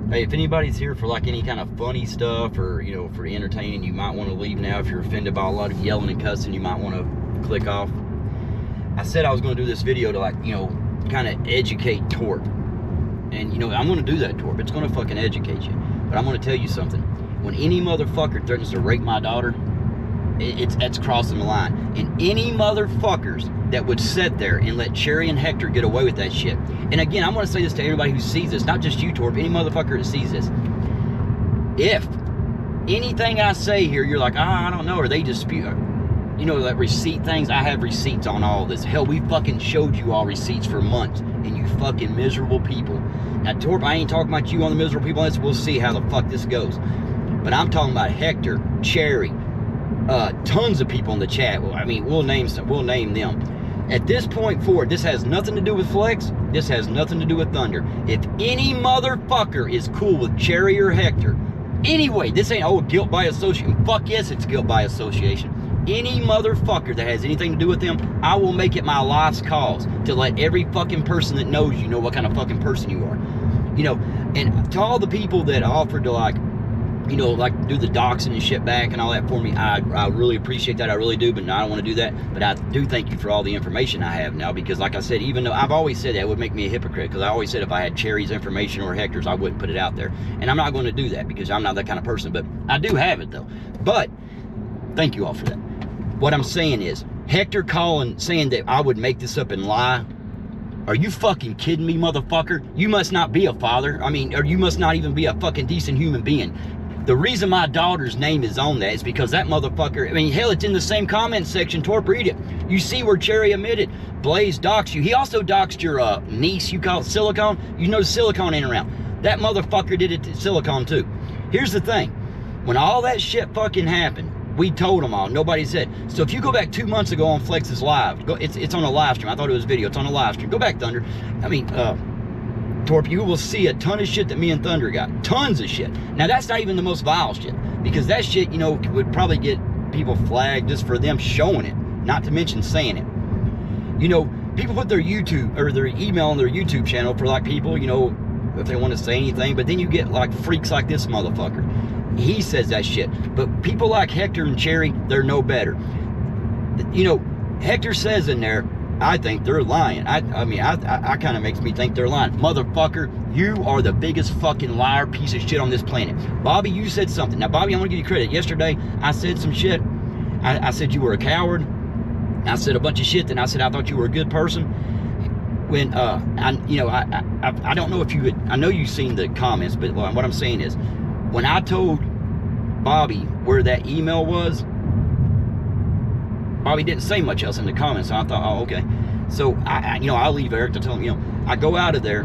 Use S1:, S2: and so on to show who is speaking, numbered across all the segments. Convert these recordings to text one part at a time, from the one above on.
S1: Hey, if anybody's here for like any kind of funny stuff or, you know, for entertaining, you might want to leave now. If you're offended by a lot of yelling and cussing, you might want to click off. I said I was going to do this video to, like, you know, kind of educate Torp. And, you know, I'm going to do that, Torp. It's going to fucking educate you. But I'm going to tell you something. When any motherfucker threatens to rape my daughter, it's crossing the line. And any motherfuckers that would sit there and let Cherry and Hector get away with that shit. And again, I'm going to say this to everybody who sees this, not just you, Torp, any motherfucker that sees this. If anything I say here, you're like, I don't know, or they dispute, you know, that receipt things, I have receipts on all this. Hell, we fucking showed you all receipts for months, and you fucking miserable people. Now, Torp, I ain't talking about you on the miserable people on this. We'll see how the fuck this goes. But I'm talking about Hector, Cherry, tons of people in the chat. Well, I mean, we'll name them. At this point forward, this has nothing to do with Flex. This has nothing to do with Thunder. If any motherfucker is cool with Cherry or Hector, anyway, this ain't, oh, guilt by association. Fuck yes, it's guilt by association. Any motherfucker that has anything to do with them, I will make it my life's cause to let every fucking person that knows you know what kind of fucking person you are. You know, and to all the people that offered to, like, you know, like do the doxing and shit back and all that for me, I really appreciate that. I really do, but no, I don't want to do that. But I do thank you for all the information I have now, because like I said, even though I've always said that would make me a hypocrite, because I always said if I had Cherry's information or Hector's, I wouldn't put it out there. And I'm not going to do that because I'm not that kind of person, but I do have it though. But thank you all for that. What I'm saying is, Hector calling, saying that I would make this up and lie. Are you fucking kidding me, motherfucker? You must not be a father. I mean, or you must not even be a fucking decent human being. The reason my daughter's name is on that is because that motherfucker, I mean, hell, it's in the same comment section. Torp, read it. You see where Cherry admitted Blaze doxed you. He also doxed your niece, you call it Silicone. You know Silicone ain't around. That motherfucker did it to Silicone too. Here's the thing. When all that shit fucking happened, we told them all. Nobody said. So if you go back 2 months ago on Flex's live, it's on a live stream. I thought it was video. It's on a live stream. Go back, Thunder. I mean, Torp, you will see a ton of shit that me and Thunder got. Tons of shit. Now, that's not even the most vile shit. Because that shit, you know, would probably get people flagged just for them showing it. Not to mention saying it. You know, people put their YouTube, or their email on their YouTube channel for, like, people, you know, if they want to say anything. But then you get, like, freaks like this motherfucker. He says that shit. But people like Hector and Cherry, they're no better. You know, Hector says in there, I think they're lying. I mean, I kind of makes me think they're lying. Motherfucker, you are the biggest fucking liar piece of shit on this planet. Bobby, you said something. Now, Bobby, I'm going to give you credit. Yesterday, I said some shit. I said you were a coward. I said a bunch of shit. Then I said I thought you were a good person. When, I don't know if you had, I know you've seen the comments, but what I'm saying is, when I told Bobby where that email was, Bobby didn't say much else in the comments, so I thought, oh, okay. So, you know, I'll leave Eric to tell him, you know, I go out of there.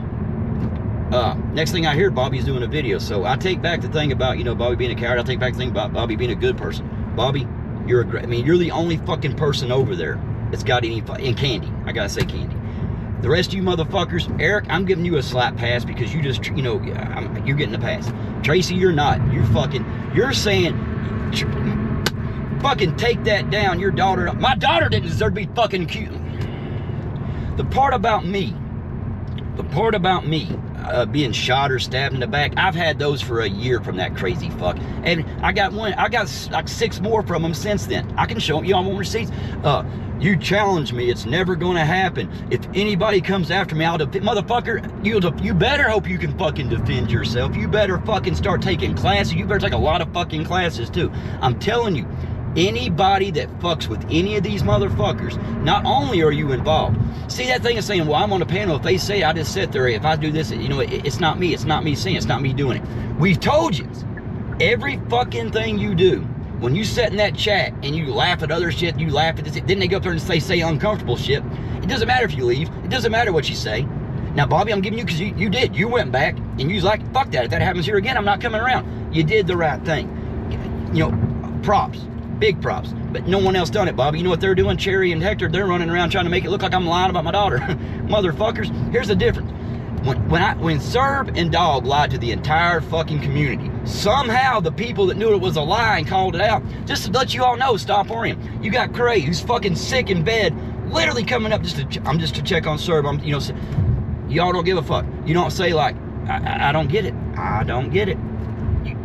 S1: Next thing I hear, Bobby's doing a video. So I take back the thing about, you know, Bobby being a coward. I take back the thing about Bobby being a good person. Bobby, you're a great, I mean, you're the only fucking person over there that's got any, and Candy. I gotta say Candy. The rest of you motherfuckers, Eric, I'm giving you a slap pass because you just, you know, you're getting a pass. Tracy, you're not. You're saying, fucking take that down. Your daughter, my daughter didn't deserve to be fucking cute. The part about me being shot or stabbed in the back, I've had those for a year from that crazy fuck. And I got like 6 more from them since then. I can show them, you know, I want receipts. You challenge me, it's never gonna happen. If anybody comes after me, I'll defend. Motherfucker, you better hope you can fucking defend yourself. You better fucking start taking classes. You better take a lot of fucking classes too. I'm telling you, anybody that fucks with any of these motherfuckers, not only are you involved. See that thing of saying, well, I'm on a panel. If they say I just sit there, if I do this, you know, it's not me. It's not me saying, it's not me doing it. We've told you, every fucking thing you do, when you sit in that chat and you laugh at other shit, you laugh at this, then they go up there and say uncomfortable shit. It doesn't matter if you leave. It doesn't matter what you say. Now, Bobby, I'm giving you, because you did. You went back and you was like, fuck that. If that happens here again, I'm not coming around. You did the right thing. You know, props. Big props. But no one else done it, Bobby. You know what they're doing? Cherry and Hector, they're running around trying to make it look like I'm lying about my daughter. Motherfuckers, here's the difference. When Serb and Dog lied to the entire fucking community, somehow the people that knew it was a lie and called it out, just to let you all know, stop worrying. You got Cray, who's fucking sick in bed, literally coming up just to check on Serb. You know, y'all don't give a fuck. You don't say like, I don't get it. I don't get it.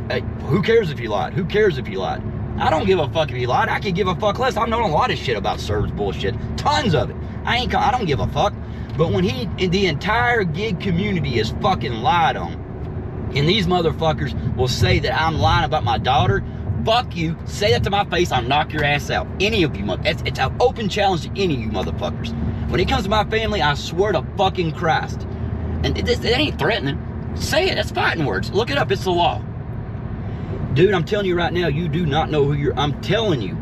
S1: Hey, who cares if you lied? Who cares if you lied? I don't give a fuck if you lied. I could give a fuck less. I've known a lot of shit about Serb's bullshit. Tons of it. I don't give a fuck. But when the entire gig community is fucking lied on, and these motherfuckers will say that I'm lying about my daughter, fuck you. Say that to my face, I'll knock your ass out. Any of you, it's an open challenge to any of you motherfuckers. When it comes to my family, I swear to fucking Christ. And it ain't threatening. Say it, that's fighting words. Look it up, it's the law. Dude, I'm telling you right now, you do not know who I'm telling you.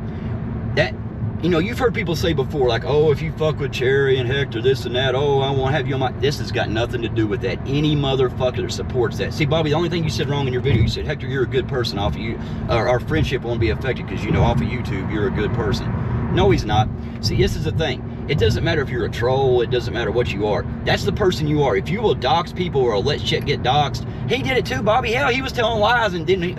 S1: That, you know, you've heard people say before, like, oh, if you fuck with Cherry and Hector, this and that, oh, I won't have you on my... This has got nothing to do with that. Any motherfucker that supports that. See, Bobby, the only thing you said wrong in your video, you said, Hector, you're a good person off of you. Our friendship won't be affected because, you know, off of YouTube, you're a good person. No, he's not. See, this is the thing. It doesn't matter if you're a troll. It doesn't matter what you are. That's the person you are. If you will dox people or let shit get doxed, he did it too, Bobby. Hell, he was telling lies and didn't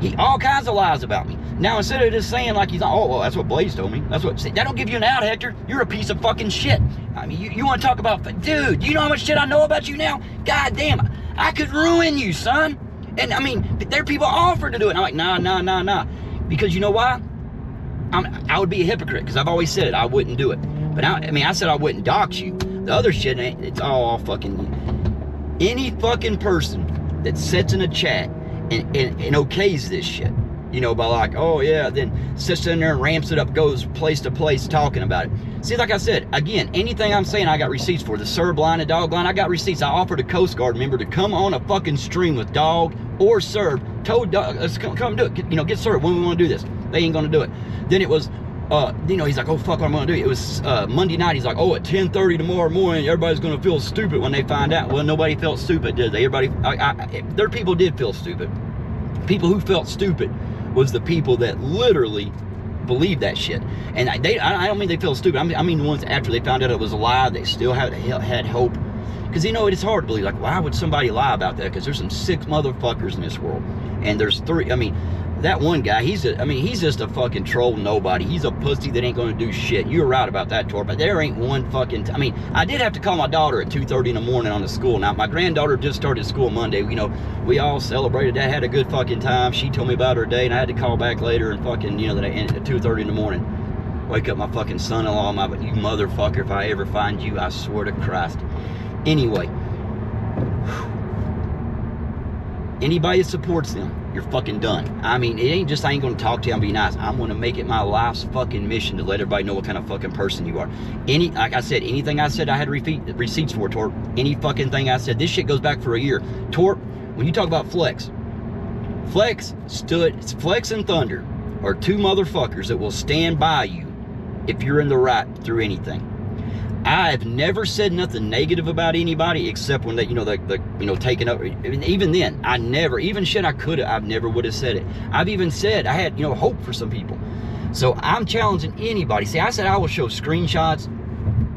S1: he all kinds of lies about me. Now, instead of just saying like he's, oh, well, that's what Blaze told me. That's what, see, that don't give you an out, Hector. You're a piece of fucking shit. I mean, you want to talk about, dude, do you know how much shit I know about you now? God damn, I could ruin you, son. And I mean, there are people offered to do it. And I'm like, nah. Because you know why? I would be a hypocrite because I've always said it. I wouldn't do it. But I said I wouldn't dox you. The other shit, it's all fucking... Any fucking person that sits in a chat and okays this shit, you know, by like, oh yeah, then sits in there and ramps it up, goes place to place talking about it. See, like I said, again, anything I'm saying I got receipts for. The Serb line and Dog line, I got receipts. I offered a Coast Guard member to come on a fucking stream with Dog or Serb, told Dog, come do it, you know, get Serb when we want to do this. They ain't gonna do it. Then it was, you know, he's like, oh fuck, what I'm gonna do? It was Monday night. He's like, oh, at 10:30 tomorrow morning, everybody's gonna feel stupid when they find out. Well, nobody felt stupid, did they? Everybody, their people did feel stupid. People who felt stupid was the people that literally believed that shit. And I don't mean they felt stupid. I mean the ones after they found out it was a lie, they still had hope. Because, you know, it's hard to believe. Like, why would somebody lie about that? Because there's some sick motherfuckers in this world. And there's three, I mean, that one guy, he's just a fucking troll nobody. He's a pussy that ain't gonna do shit. You're right about that, Tor, but there ain't one fucking... I mean, I did have to call my daughter at 2:30 in the morning on the school. Now, my granddaughter just started school Monday. You know, we all celebrated that, had a good fucking time. She told me about her day, and I had to call back later and fucking, you know, that I ended at 2:30 in the morning. Wake up my fucking son-in-law, you motherfucker, if I ever find you, I swear to Christ. Anyway, anybody that supports them, you're fucking done. I mean, it ain't just I ain't gonna talk to you and be nice. I'm gonna make it my life's fucking mission to let everybody know what kind of fucking person you are. Like I said, anything I said I had receipts for, Torp. Any fucking thing I said, this shit goes back for a year. Torp, when you talk about Flex and Thunder are two motherfuckers that will stand by you if you're in the right through anything. I've never said nothing negative about anybody except when they, you know, taking up. Even then, I never, even shit I could have, I never would have said it. I've even said I had, you know, hope for some people. So I'm challenging anybody. See, I said I will show screenshots,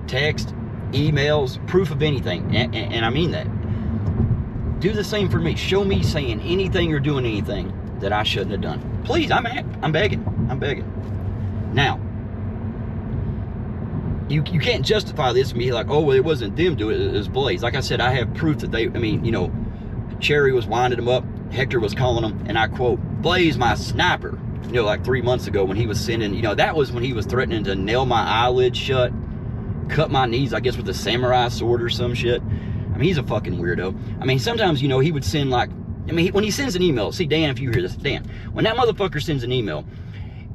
S1: text, emails, proof of anything, and I mean that. Do the same for me. Show me saying anything or doing anything that I shouldn't have done. Please, I'm begging. Now, you can't justify this and be like, oh, well, it wasn't them doing it, it was Blaze. Like I said, I have proof that you know, Cherry was winding them up, Hector was calling them, and I quote, Blaze, my sniper, you know, like 3 months ago when he was sending, you know, that was when he was threatening to nail my eyelids shut, cut my knees, I guess with a samurai sword or some shit. I mean, he's a fucking weirdo. I mean, sometimes, you know, he would send like, I mean, when he sends an email, see, Dan, if you hear this, Dan, when that motherfucker sends an email,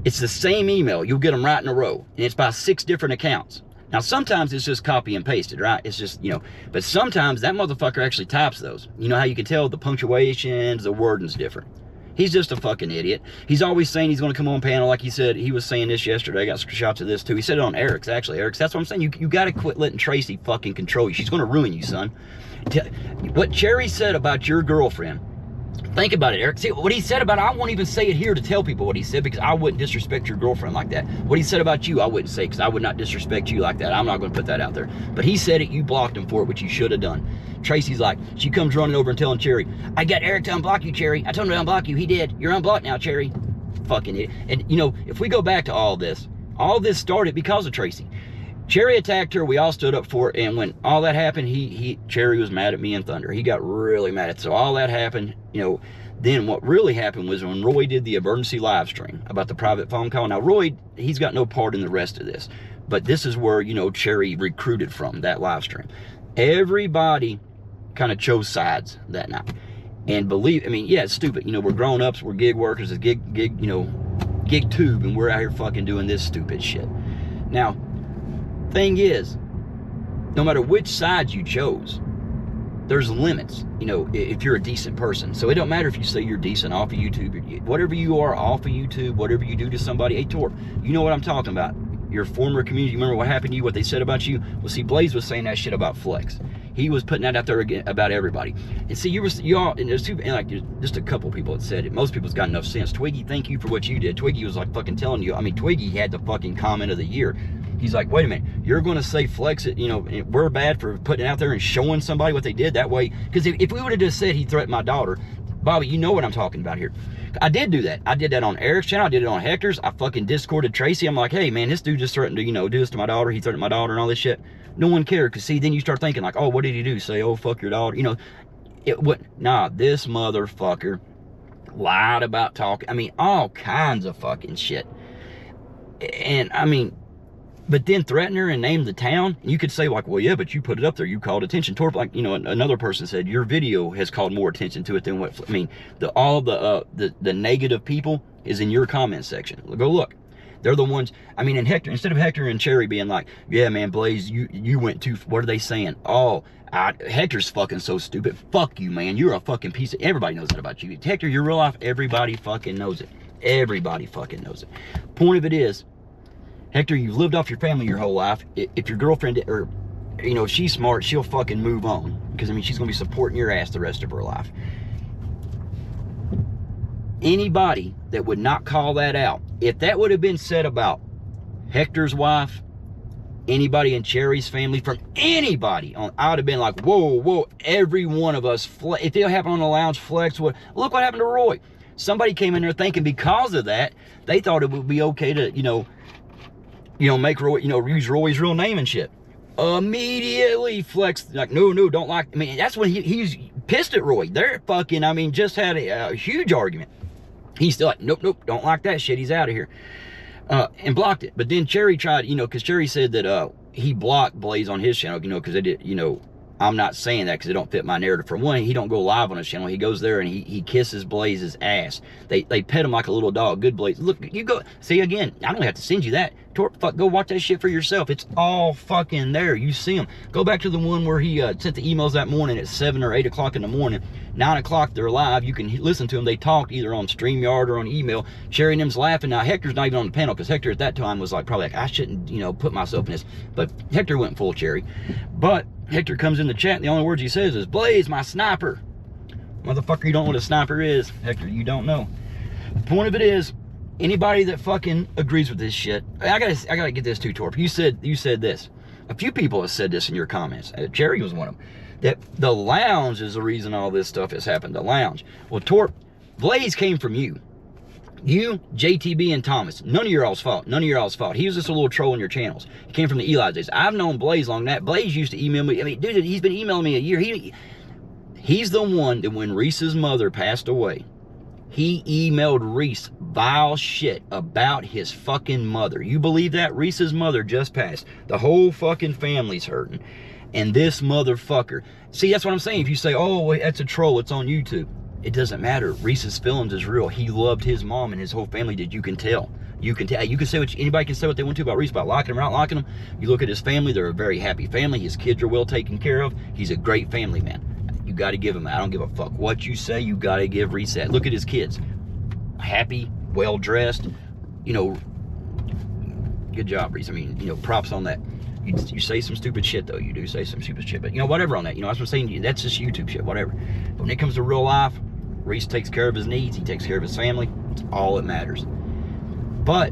S1: it's the same email. You'll get them right in a row. And it's by 6 different accounts. Now, sometimes it's just copy and pasted, right? It's just, you know, but sometimes that motherfucker actually types those. You know how you can tell the punctuations, the wording's different. He's just a fucking idiot. He's always saying he's going to come on panel like he said. He was saying this yesterday. I got screenshots of this too. He said it on Eric's, actually. Eric's, that's what I'm saying. You got to quit letting Tracy fucking control you. She's going to ruin you, son. What Cherry said about your girlfriend, think about it, Eric. See, what he said about, I won't even say it here to tell people what he said because I wouldn't disrespect your girlfriend like that. What he said about you, I wouldn't say because I would not disrespect you like that. I'm not going to put that out there. But he said it, you blocked him for it, which you should have done. Tracy's like, she comes running over and telling Cherry, I got Eric to unblock you, Cherry. I told him to unblock you. He did. You're unblocked now, Cherry. Fucking idiot. And, you know, if we go back to all this started because of Tracy. Cherry attacked her. We all stood up for it. And when all that happened, Cherry was mad at me and Thunder. He got really mad at it. So all that happened, you know. Then what really happened was when Roy did the emergency live stream about the private phone call. Now, Roy, he's got no part in the rest of this. But this is where, you know, Cherry recruited from, that live stream. Everybody kind of chose sides that night. And believe, I mean, yeah, it's stupid. You know, we're grown-ups, we're gig workers, it's gig tube, and we're out here fucking doing this stupid shit. Now, thing is, no matter which side you chose, there's limits, you know, if you're a decent person. So it don't matter if you say you're decent off of YouTube, whatever you are off of YouTube, whatever you do to somebody. Hey, Torp, you know what I'm talking about. Your former community, you remember what happened to you, what they said about you? Well, see, Blaze was saying that shit about Flex. He was putting that out there again about everybody. And see, y'all, and there's just a couple people that said it. Most people's got enough sense. Twiggy, thank you for what you did. Twiggy was like fucking telling you. I mean, Twiggy had the fucking comment of the year. He's like, wait a minute, you're going to say Flex it, you know, we're bad for putting it out there and showing somebody what they did that way. Because if we would have just said he threatened my daughter, Bobby, you know what I'm talking about here. I did do that. I did that on Eric's channel. I did it on Hector's. I fucking Discorded Tracy. I'm like, hey, man, this dude just threatened to, you know, do this to my daughter. He threatened my daughter and all this shit. No one cared. Because, see, then you start thinking, like, oh, what did he do? Say, oh, fuck your daughter. You know, nah, this motherfucker lied about talking. I mean, all kinds of fucking shit. And, I mean, but then threaten her and name the town. You could say, like, well, yeah, but you put it up there. You called attention. Torp, like, you know, another person said, your video has called more attention to it than what, I mean, all the negative people is in your comment section. Go look. They're the ones, I mean, and Hector, instead of Hector and Cherry being like, yeah, man, Blaze, you went too, what are they saying? Oh, Hector's fucking so stupid. Fuck you, man. You're a fucking piece of, everybody knows that about you. Hector, you're real life, everybody fucking knows it. Everybody fucking knows it. Point of it is, Hector, you've lived off your family your whole life. If your girlfriend, or, you know, if she's smart, she'll fucking move on. Because, I mean, she's going to be supporting your ass the rest of her life. Anybody that would not call that out, if that would have been said about Hector's wife, anybody in Cherry's family, from anybody, I would have been like, whoa, every one of us, if it happened on the lounge, Flex would, look what happened to Roy. Somebody came in there thinking because of that, they thought it would be okay to, you know, make Roy, you know, use Roy's real name and shit. Immediately Flex, like, no, don't like, I mean, that's when he's pissed at Roy. They're fucking, I mean, just had a huge argument. He's still like, nope, don't like that shit. He's out of here. And blocked it. But then Cherry tried, you know, because Cherry said that he blocked Blaze on his channel, you know, because they did, you know, I'm not saying that because it don't fit my narrative. For one, he don't go live on his channel. He goes there and he kisses Blaze's ass. They pet him like a little dog. Good Blaze. Look, you go. See, again, I don't have to send you that. Fuck, go watch that shit for yourself. It's all fucking there. You see him. Go back to the one where he sent the emails that morning at 7 or 8 o'clock in the morning. 9 o'clock, they're live. You can listen to them. They talked either on StreamYard or on email. Cherry and them's laughing. Now, Hector's not even on the panel because Hector at that time was like, probably like, I shouldn't, you know, put myself in this. But Hector went full Cherry. But Hector comes in the chat and the only words he says is, Blaze, my sniper. Motherfucker, you don't know what a sniper is. Hector, you don't know. The point of it is, anybody that fucking agrees with this shit, I gotta get this too, Torp. You said this. A few people have said this in your comments. Cherry was one of them. That the lounge is the reason all this stuff has happened. The lounge. Well, Torp, Blaze came from you. You, JTB, and Thomas. None of your all's fault. None of your all's fault. He was just a little troll in your channels. He came from the Eli days. I've known Blaze long that. Blaze used to email me. I mean, dude, he's been emailing me a year. He's the one that when Reese's mother passed away, he emailed Reese vile shit about his fucking mother. You believe that? Reese's mother just passed. The whole fucking family's hurting. And this motherfucker. See, that's what I'm saying. If you say, oh, that's a troll, it's on YouTube. It doesn't matter. Reese's feelings is real. He loved his mom and his whole family did. You can tell. You can tell. You can say what anybody can say what they want to about Reese, about liking him or not liking him. You look at his family, they're a very happy family. His kids are well taken care of. He's a great family man. You got to give him that. I don't give a fuck what you say. You got to give Reese that. Look at his kids. Happy, well dressed. You know, good job, Reese. I mean, you know, props on that. You say some stupid shit, though. You do say some stupid shit. But, you know, whatever on that. You know, that's what I'm saying. That's just YouTube shit, whatever. But when it comes to real life, Reese takes care of his needs. He takes care of his family. It's all that matters. But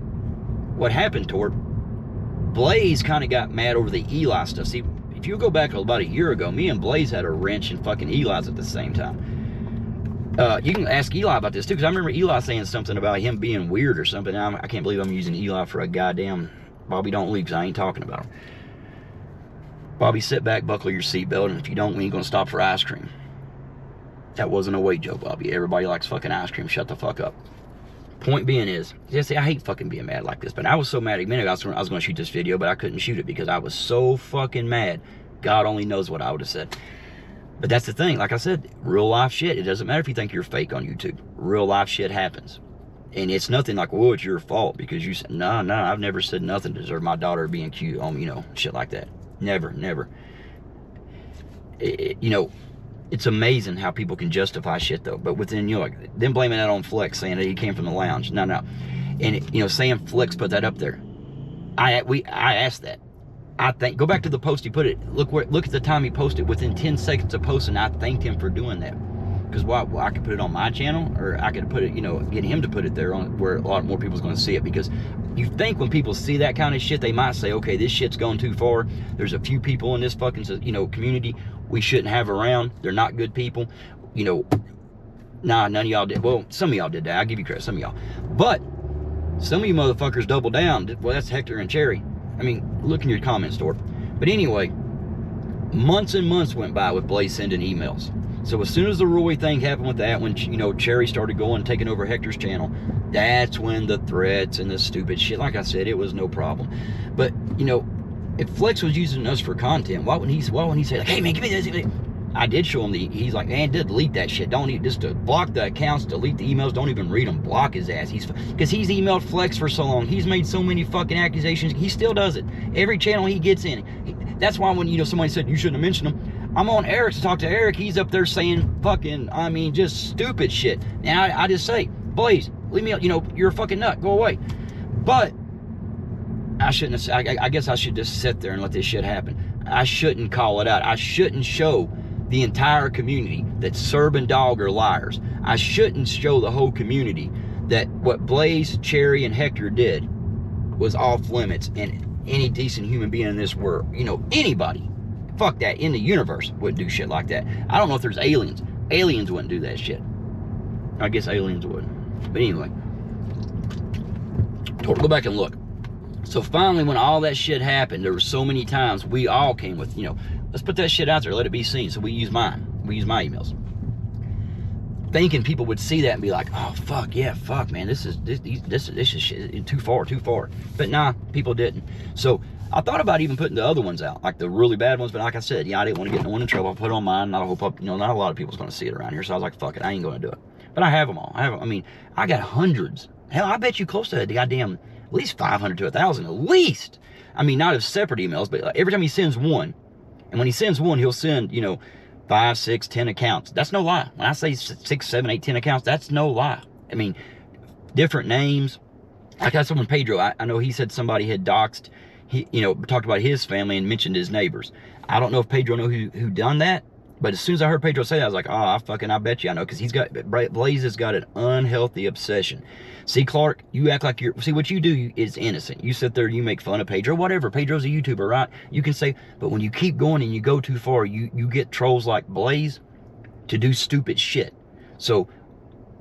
S1: what happened, Torp, Blaze kind of got mad over the Eli stuff. See, if you go back about a year ago, me and Blaze had a wrench in fucking Eli's at the same time. You can ask Eli about this, too, because I remember Eli saying something about him being weird or something. I can't believe I'm using Eli for a goddamn Bobby Don't Leave, because I ain't talking about him. Bobby, sit back, buckle your seatbelt, and if you don't, we ain't gonna stop for ice cream. That wasn't a weight joke, Bobby. Everybody likes fucking ice cream. Shut the fuck up. Point being is, see, I hate fucking being mad like this, but I was so mad a minute ago I was gonna shoot this video, but I couldn't shoot it because I was so fucking mad. God only knows what I would have said. But that's the thing, like I said, real life shit. It doesn't matter if you think you're fake on YouTube. Real life shit happens. And it's nothing like, well, it's your fault because you said, no, I've never said nothing to deserve my daughter being cute on, you know, shit like that. Never. You know, it's amazing how people can justify shit though. But within, you know, like, then blaming that on Flex, saying that he came from the lounge. No. And, you know, saying Flex put that up there. I asked that. I think, go back to the post he put it. Look at the time he posted. Within 10 seconds of posting, I thanked him for doing that. Because well, I could put it on my channel, or I could put it, you know, get him to put it there on where a lot more people's going to see it. Because you think when people see that kind of shit, they might say, okay, this shit's going too far. There's a few people in this fucking, you know, community we shouldn't have around. They're not good people. You know, nah, none of y'all did. Well, some of y'all did that. I'll give you credit, some of y'all. But some of you motherfuckers doubled down. Well, that's Hector and Cherry. I mean, look in your comment store. But anyway, months and months went by with Blaze sending emails. So as soon as the Roy thing happened with that, when, you know, Cherry started going, taking over Hector's channel, that's when the threats and the stupid shit, like I said, it was no problem. But, you know, if Flex was using us for content, why wouldn't he say, like, hey man, give me this? I did show him he's like, man, delete that shit. Don't even, just to block the accounts, delete the emails, don't even read them, block his ass. Because he's emailed Flex for so long. He's made so many fucking accusations. He still does it. Every channel he gets in. That's why when, you know, somebody said you shouldn't have mentioned him, I'm on Eric to talk to Eric. He's up there saying fucking, I mean, just stupid shit. Now I just say, Blaze, leave me, you know, you're a fucking nut. Go away. But I shouldn't have, I guess I should just sit there and let this shit happen. I shouldn't call it out. I shouldn't show the entire community that Serb and Dog are liars. I shouldn't show the whole community that what Blaze, Cherry, and Hector did was off limits, and any decent human being in this world, you know, anybody, fuck that, in the universe wouldn't do shit like that. I don't know if there's aliens. Aliens wouldn't do that shit. I guess aliens would. But anyway, go back and look. So finally, when all that shit happened, there were so many times we all came with, you know, let's put that shit out there, let it be seen. So we use mine. We use my emails. Thinking people would see that and be like, oh fuck, yeah, fuck, man, this is shit, too far. But nah, people didn't. So I thought about even putting the other ones out, like the really bad ones, but like I said, yeah, I didn't want to get no one in trouble. I put it on mine, not a whole, you know, not a lot of people's gonna see it around here. So I was like, fuck it, I ain't gonna do it. But I have them all. I mean, I got hundreds. Hell, I bet you close to the goddamn, at least 500 to 1,000, at least. I mean, not as separate emails, but like every time he sends one, and when he sends one, he'll send, you know, 5, 6, 10 accounts. That's no lie. When I say 6, 7, 8, 10 accounts, that's no lie. I mean, different names. Like I said, when Pedro, I know he said somebody had doxed, he, you know, talked about his family and mentioned his neighbors. I don't know if Pedro know who done that, but as soon as I heard Pedro say that, I was like, oh, I bet you I know, because Blaze has got an unhealthy obsession. See, Clark, you act like see, what you do is innocent. You sit there, you make fun of Pedro, whatever. Pedro's a YouTuber, right? You can say, but when you keep going and you go too far, you get trolls like Blaze to do stupid shit. So,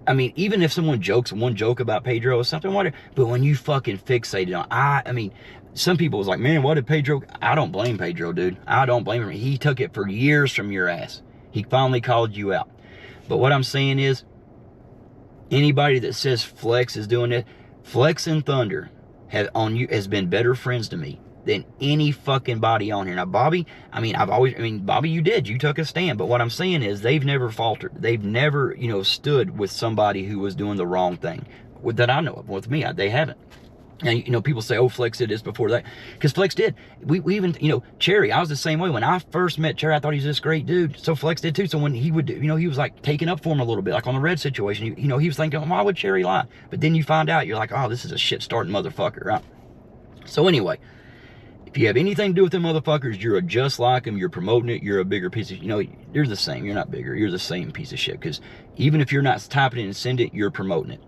S1: I mean, even if someone jokes one joke about Pedro or something, whatever, but when you fucking fixated on, I mean, some people was like, man, what did Pedro, I don't blame Pedro, dude. I don't blame him. He took it for years from your ass. He finally called you out. But what I'm saying is, anybody that says Flex is doing it, Flex and Thunder has been better friends to me than any fucking body on here. Now, Bobby, Bobby, you took a stand. But what I'm saying is, they've never faltered. They've never, you know, stood with somebody who was doing the wrong thing. That I know of. With me, they haven't. And, you know, people say, oh, Flex did this before that. Because Flex did. We even, you know, Cherry, I was the same way. When I first met Cherry, I thought he was this great dude. So Flex did too. So when he would, you know, he was like taking up for him a little bit, like on the Red situation. You know, he was thinking, why would Cherry lie? But then you find out, you're like, oh, this is a shit starting motherfucker, right? So anyway, if you have anything to do with them motherfuckers, you're just like them. You're promoting it. You're a bigger piece of, you know, you're the same. You're not bigger. You're the same piece of shit. Because even if you're not typing it and send it, you're promoting it.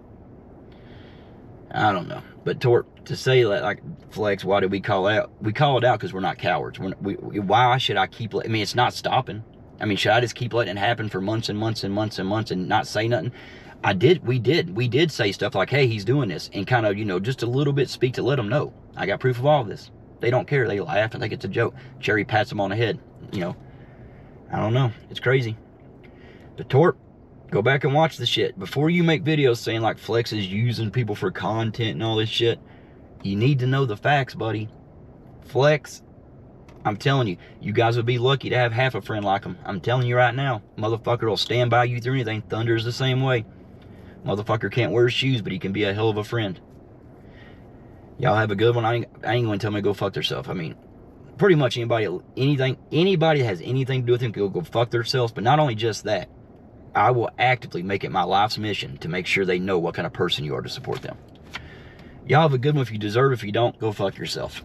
S1: I don't know. But to say that, like, Flex, why did we call it out? We call it out because we're not cowards. Why should I keep letting, I mean, it's not stopping. I mean, should I just keep letting it happen for months and months and months and months and not say nothing? We did say stuff like, hey, he's doing this, and kind of, you know, just a little bit speak to let him know. I got proof of all this. They don't care. They laugh and think it's a joke. Cherry pats them on the head. You know, I don't know. It's crazy. But Torp, go back and watch the shit. Before you make videos saying like Flex is using people for content and all this shit, you need to know the facts, buddy. Flex, I'm telling you, you guys would be lucky to have half a friend like him. I'm telling you right now, motherfucker will stand by you through anything. Thunder's the same way. Motherfucker can't wear shoes, but he can be a hell of a friend. Y'all have a good one. I ain't going to tell me to go fuck themselves. I mean, pretty much anybody that has anything to do with him can go fuck themselves. But not only just that, I will actively make it my life's mission to make sure they know what kind of person you are to support them. Y'all have a good one. If you deserve it. If you don't, go fuck yourself.